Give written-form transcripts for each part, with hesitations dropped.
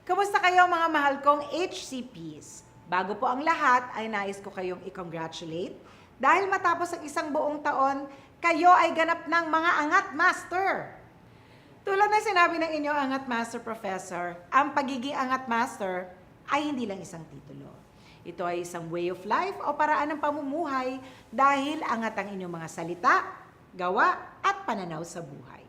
Kamusta kayo mga mahal kong HCPs? Bago po ang lahat ay nais ko kayong i-congratulate dahil matapos ang isang buong taon, kayo ay ganap ng mga Angat Master. Tulad na sinabi ng inyong Angat Master Professor, ang pagiging Angat Master ay hindi lang isang titulo. Ito ay isang way of life o paraan ng pamumuhay dahil angat ang inyong mga salita, gawa at pananaw sa buhay.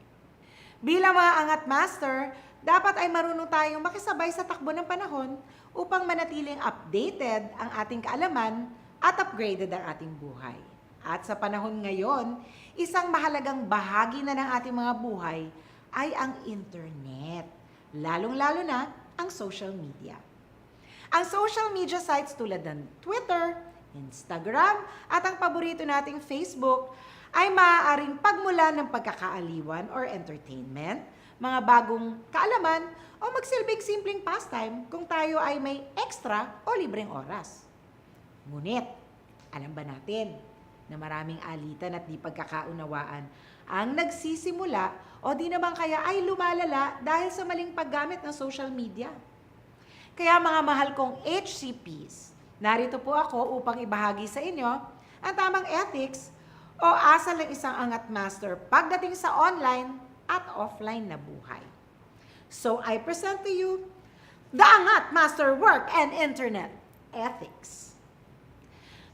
Bilang mga Angat Master, dapat ay marunong tayong makisabay sa takbo ng panahon upang manatiling updated ang ating kaalaman at upgraded ang ating buhay. At sa panahon ngayon, isang mahalagang bahagi na ng ating mga buhay ay ang internet, lalong-lalo na ang social media. Ang social media sites tulad ng Twitter, Instagram at ang paborito nating Facebook ay maaaring pagmulan ng pagkakaaliwan or entertainment, mga bagong kaalaman o magsilbing simpleng pastime kung tayo ay may extra o libreng oras. Ngunit, alam ba natin na maraming alitan at di pagkakaunawaan ang nagsisimula o di naman kaya ay lumalala dahil sa maling paggamit ng social media? Kaya mga mahal kong HCPs, narito po ako upang ibahagi sa inyo ang tamang ethics o asal ng isang Angat Master pagdating sa online at offline na buhay. So I present to you the Angat Master Work and Internet Ethics.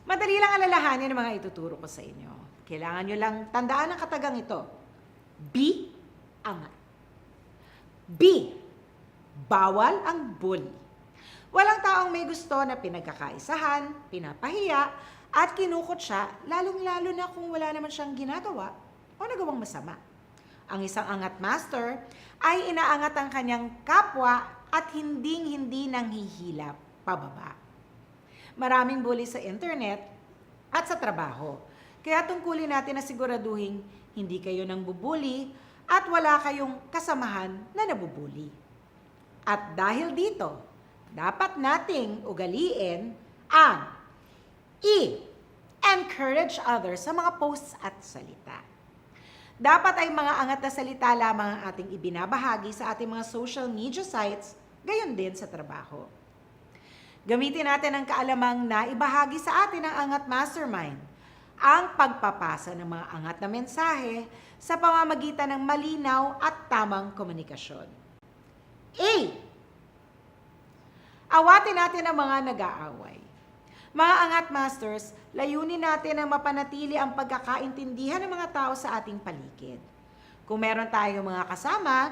Madali lang alalahanin ang mga ituturo ko sa inyo. Kailangan nyo lang tandaan ang katagang ito. B, angat. B, bawal ang bully. Walang taong may gusto na pinagkakaisahan, pinapahiya, at kinukot siya, lalong-lalo na kung wala naman siyang ginagawa o nagawang masama. Ang isang Angat Master ay inaangat ang kanyang kapwa at hinding-hindi nanghihilap pababa. Maraming bully sa internet at sa trabaho. Kaya tungkulin natin na siguraduhin hindi kayo nang bubuli at wala kayong kasamahan na nabubuli. At dahil dito, dapat nating ugaliin ang encourage others sa mga posts at salita. Dapat ay mga angat na salita lamang ang ating ibinabahagi sa ating mga social media sites, gayon din sa trabaho. Gamitin natin ang kaalamang na ibahagi sa atin ng Angat Mastermind, ang pagpapasa ng mga angat na mensahe sa pamamagitan ng malinaw at tamang komunikasyon. A. Awatin natin ang mga nag-aaway. Mga Angat Masters, layunin natin ang mapanatili ang pagkakaintindihan ng mga tao sa ating paligid. Kung meron tayong mga kasama,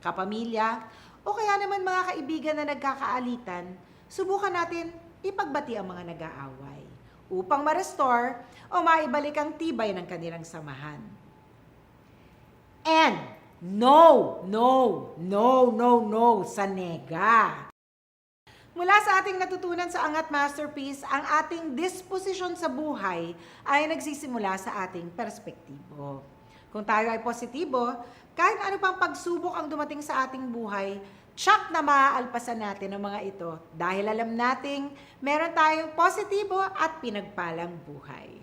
kapamilya, o kaya naman mga kaibigan na nagkakaalitan, subukan natin ipagbati ang mga nag-aaway upang ma-restore o maibalik ang tibay ng kanilang samahan. And no sa nega. Mula sa ating natutunan sa Angat Masterpiece, ang ating disposisyon sa buhay ay nagsisimula sa ating perspektibo. Kung tayo ay positibo, kahit ano pang pagsubok ang dumating sa ating buhay, tsak na maaalpasan natin ang mga ito dahil alam nating meron tayong positibo at pinagpalang buhay.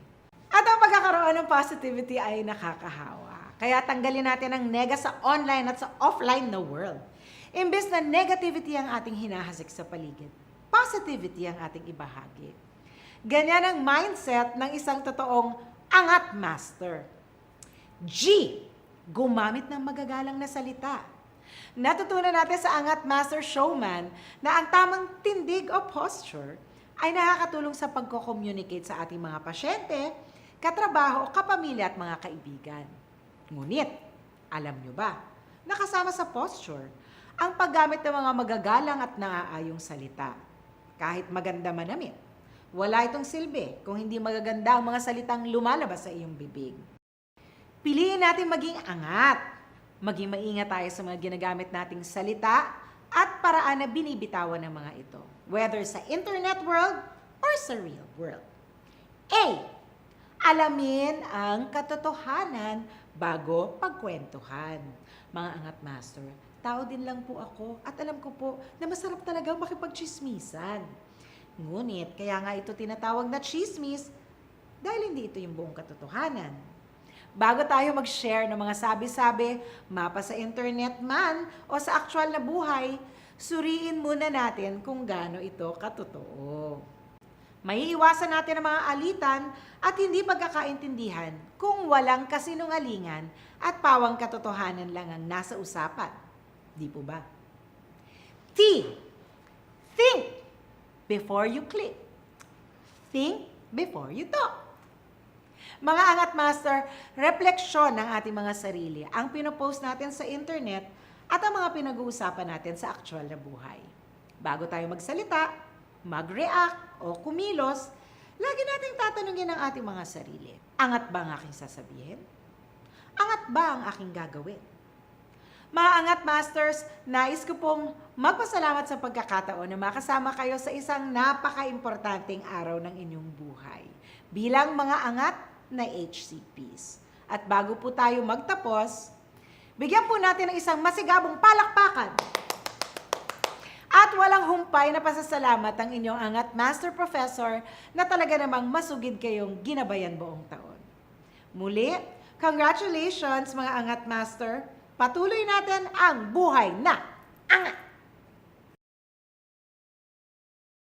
At ang pagkakaroon ng positivity ay nakakahawa. Kaya tanggalin natin ang nega sa online at sa offline na world. Imbes na negativity ang ating hinahasik sa paligid, positivity ang ating ibahagi. Ganyan ang mindset ng isang totoong Angat Master. G. Gumamit ng magagalang na salita. Natutunan natin sa Angat Master Showman na ang tamang tindig o posture ay nakakatulong sa pagko-communicate sa ating mga pasyente, katrabaho, kapamilya at mga kaibigan. Ngunit, alam nyo ba, nakasama sa posture, ang paggamit ng mga magagalang at naaayong salita. Kahit maganda manamit, wala itong silbi kung hindi magaganda ang mga salitang lumalabas sa iyong bibig. Piliin natin maging angat. Maging maingat tayo sa mga ginagamit nating salita at paraan na binibitawan ng mga ito, whether sa internet world or sa real world. A. Alamin ang katotohanan bago pagkwentuhan. Mga Angat Master, tao din lang po ako at alam ko po na masarap talagang makipagchismisan. Ngunit, kaya nga ito tinatawag na chismis dahil hindi ito yung buong katotohanan. Bago tayo mag-share ng mga sabi-sabi, mapa sa internet man o sa actual na buhay, suriin muna natin kung gaano ito katotoo. Maiiwasan natin ang mga alitan at hindi pagkakaintindihan kung walang kasinungalingan at pawang katotohanan lang ang nasa usapan. Di po ba? T. Think before you click. Think before you talk. Mga Angat Master, refleksyon ng ating mga sarili ang pinopost natin sa internet at ang mga pinag-uusapan natin sa aktual na buhay. Bago tayo magsalita, mag-react o kumilos, lagi nating tatanungin ang ating mga sarili. Angat ba ang aking sasabihin? Angat ba ang aking gagawin? Mga Angat Masters, nais ko pong magpasalamat sa pagkakataon na makasama kayo sa isang napaka-importanting araw ng inyong buhay bilang mga angat na HCPs. At bago po tayo magtapos, bigyan po natin ng isang masigabong palakpakan at walang humpay na pasasalamat ang inyong Angat Master Professor na talaga namang masugid kayong ginabayan buong taon. Muli, congratulations mga Angat Master! Patuloy natin ang buhay na angat!